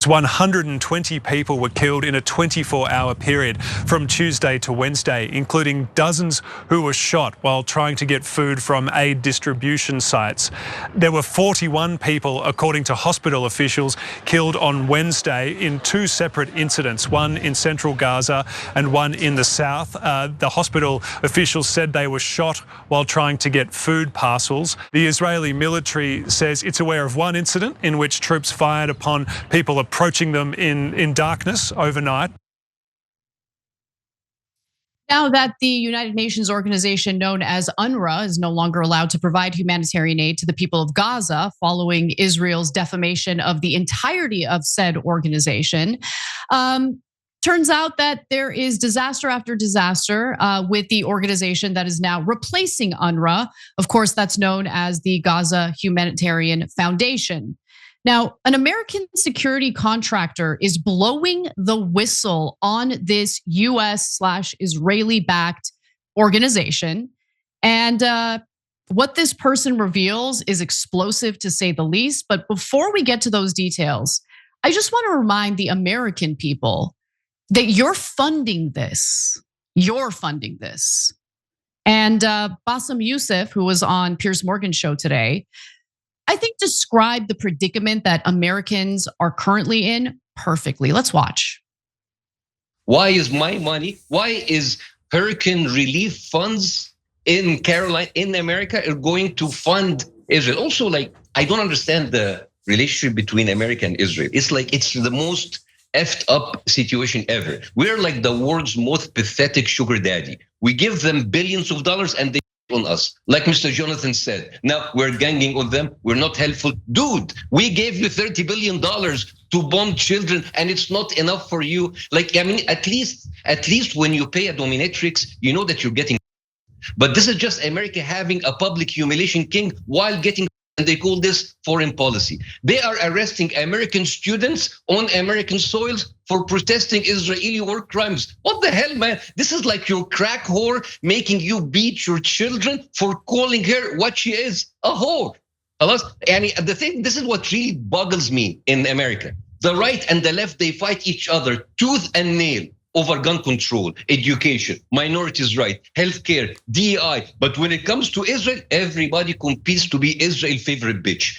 120 people were killed in a 24-hour period from Tuesday to Wednesday, including dozens who were shot while trying to get food from aid distribution sites. There were 41 people, according to hospital officials, killed on Wednesday in two separate incidents, one in central Gaza and one in the south. The hospital officials said they were shot while trying to get food parcels. The Israeli military says it's aware of one incident in which troops fired upon people approaching them in darkness overnight. Now that the United Nations organization known as UNRWA is no longer allowed to provide humanitarian aid to the people of Gaza following Israel's defamation of the entirety of said organization, turns out that there is disaster after disaster with the organization that is now replacing UNRWA. Of course, that's known as the Gaza Humanitarian Foundation. Now, an American security contractor is blowing the whistle on this US/Israeli-backed organization. And what this person reveals is explosive to say the least. But before we get to those details, I just want to remind the American people that you're funding this. You're funding this. And Bassem Youssef, who was on Piers Morgan's show today, I think described the predicament that Americans are currently in perfectly. Let's watch. Why is my money, why is hurricane relief funds in America are going to fund Israel? Also, like, I don't understand the relationship between America and Israel. It's like, it's the most effed up situation ever. We're like the world's most pathetic sugar daddy. We give them billions of dollars and they on us. Like Mr. Jonathan said, now we're ganging on them. We're not helpful. Dude, we gave you $30 billion to bomb children and it's not enough for you. Like, I mean, at least when you pay a dominatrix, you know that you're getting, but this is just America having a public humiliation king while getting, and they call this foreign policy. They are arresting American students on American soils for protesting Israeli war crimes. What the hell, man? This is like your crack whore making you beat your children for calling her what she is, a whore. And the thing, this is what really boggles me in America. The right and the left, they fight each other tooth and nail over gun control, education, minorities' rights, healthcare, DEI. But when it comes to Israel, everybody competes to be Israel's favorite bitch.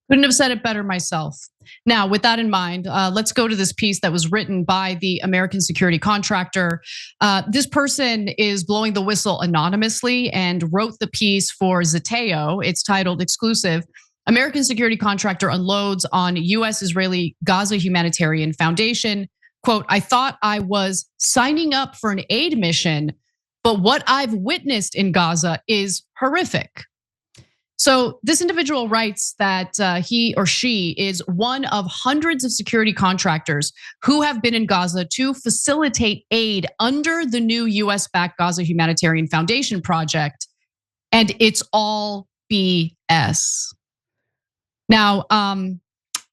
Couldn't have said it better myself. Now, with that in mind, let's go to this piece that was written by the American security contractor. This person is blowing the whistle anonymously and wrote the piece for Zeteo. It's titled Exclusive. American security contractor unloads on US-Israeli Gaza Humanitarian Foundation. Quote, I thought I was signing up for an aid mission, but what I've witnessed in Gaza is horrific. So this individual writes that he or she is one of hundreds of security contractors who have been in Gaza to facilitate aid under the new US-backed Gaza Humanitarian Foundation project. And it's all BS. Now,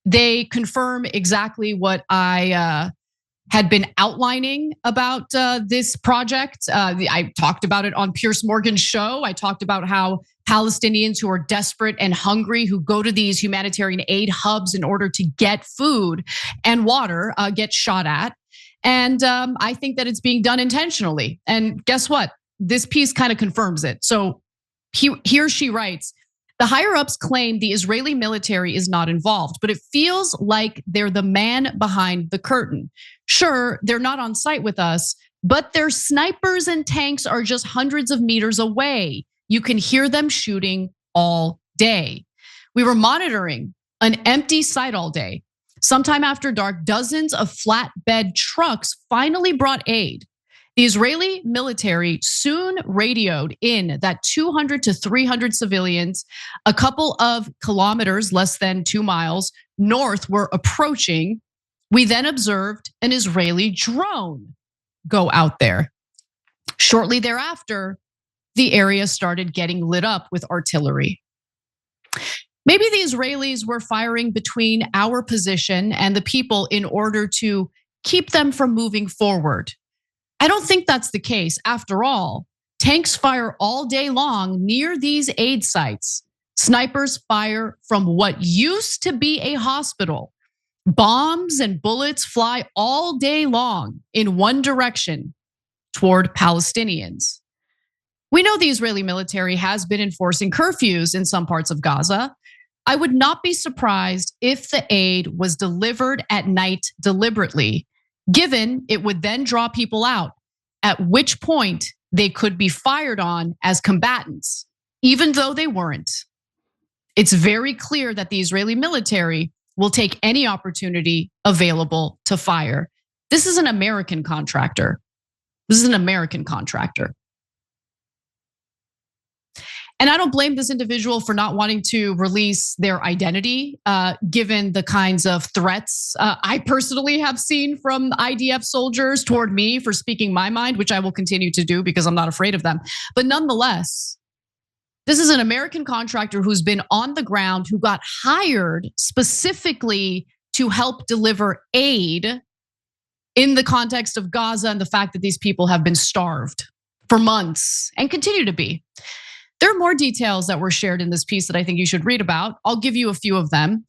they confirm exactly what I had been outlining about this project. I talked about it on Piers Morgan's show. I talked about how Palestinians who are desperate and hungry, who go to these humanitarian aid hubs in order to get food and water, get shot at. And I think that it's being done intentionally. And guess what? This piece kind of confirms it. So he or she writes, the higher ups claim the Israeli military is not involved, but it feels like they're the man behind the curtain. Sure, they're not on site with us, but their snipers and tanks are just hundreds of meters away. You can hear them shooting all day. We were monitoring an empty site all day. Sometime after dark, dozens of flatbed trucks finally brought aid. The Israeli military soon radioed in that 200 to 300 civilians, a couple of kilometers, less than 2 miles north, were approaching. We then observed an Israeli drone go out there. Shortly thereafter, the area started getting lit up with artillery. Maybe the Israelis were firing between our position and the people in order to keep them from moving forward. I don't think that's the case. After all, tanks fire all day long near these aid sites. Snipers fire from what used to be a hospital. Bombs and bullets fly all day long in one direction toward Palestinians. We know the Israeli military has been enforcing curfews in some parts of Gaza. I would not be surprised if the aid was delivered at night deliberately, given it would then draw people out, at which point they could be fired on as combatants, even though they weren't. It's very clear that the Israeli military will take any opportunity available to fire. This is an American contractor. This is an American contractor. And I don't blame this individual for not wanting to release their identity, given the kinds of threats I personally have seen from IDF soldiers toward me for speaking my mind, which I will continue to do because I'm not afraid of them. But nonetheless, this is an American contractor who's been on the ground, who got hired specifically to help deliver aid in the context of Gaza and the fact that these people have been starved for months and continue to be. There are more details that were shared in this piece that I think you should read about. I'll give you a few of them.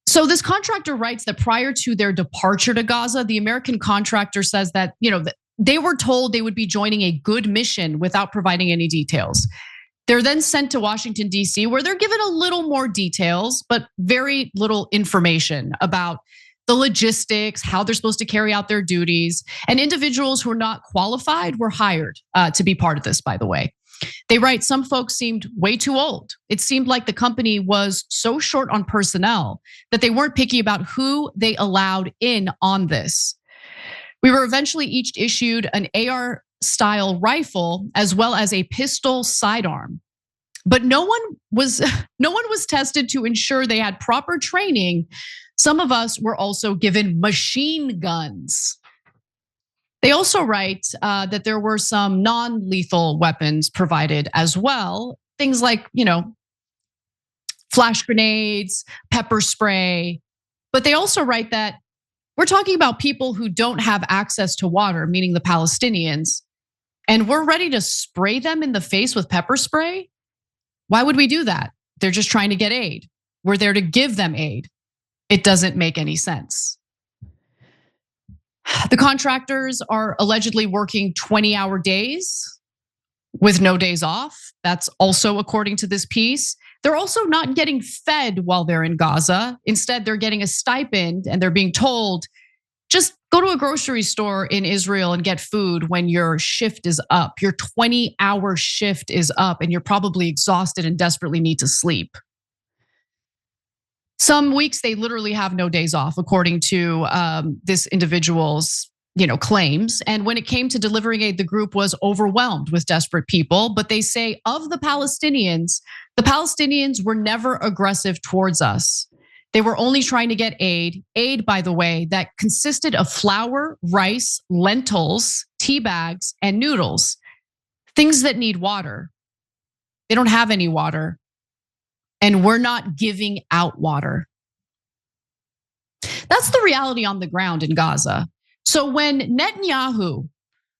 So this contractor writes that prior to their departure to Gaza, the American contractor says that, they were told they would be joining a good mission without providing any details. They're then sent to Washington, D.C., where they're given a little more details, but very little information about the logistics, how they're supposed to carry out their duties. And individuals who are not qualified were hired to be part of this, by the way. They write, some folks seemed way too old. It seemed like the company was so short on personnel that they weren't picky about who they allowed in on this. We were eventually each issued an AR-style rifle as well as a pistol sidearm. But no one was tested to ensure they had proper training. Some of us were also given machine guns. They also write that there were some non-lethal weapons provided as well. Things like, flash grenades, pepper spray. But they also write that we're talking about people who don't have access to water, meaning the Palestinians, and we're ready to spray them in the face with pepper spray? Why would we do that? They're just trying to get aid. We're there to give them aid. It doesn't make any sense. The contractors are allegedly working 20-hour days with no days off. That's also according to this piece. They're also not getting fed while they're in Gaza. Instead, they're getting a stipend and they're being told, just go to a grocery store in Israel and get food when your shift is up. Your 20-hour shift is up and you're probably exhausted and desperately need to sleep. Some weeks they literally have no days off, according to this individual's claims. And when it came to delivering aid, the group was overwhelmed with desperate people. But they say of the Palestinians were never aggressive towards us. They were only trying to get aid, by the way, that consisted of flour, rice, lentils, tea bags, and noodles, things that need water. They don't have any water. And we're not giving out water. That's the reality on the ground in Gaza. So when Netanyahu,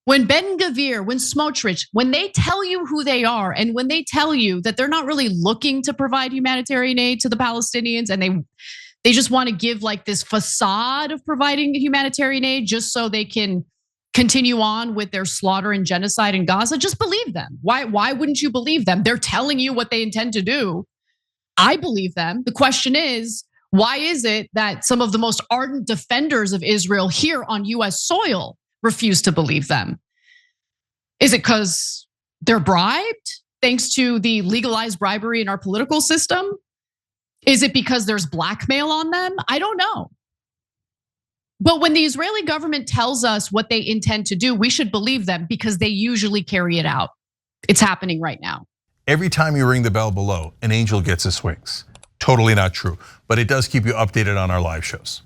when Ben-Gvir, when Smotrich, when they tell you who they are, and when they tell you that they're not really looking to provide humanitarian aid to the Palestinians, and they just want to give like this facade of providing humanitarian aid just so they can continue on with their slaughter and genocide in Gaza, just believe them. Why wouldn't you believe them? They're telling you what they intend to do. I believe them. The question is, why is it that some of the most ardent defenders of Israel here on US soil refuse to believe them? Is it because they're bribed thanks to the legalized bribery in our political system? Is it because there's blackmail on them? I don't know. But when the Israeli government tells us what they intend to do, we should believe them because they usually carry it out. It's happening right now. Every time you ring the bell below, an angel gets his wings. Totally not true, but it does keep you updated on our live shows.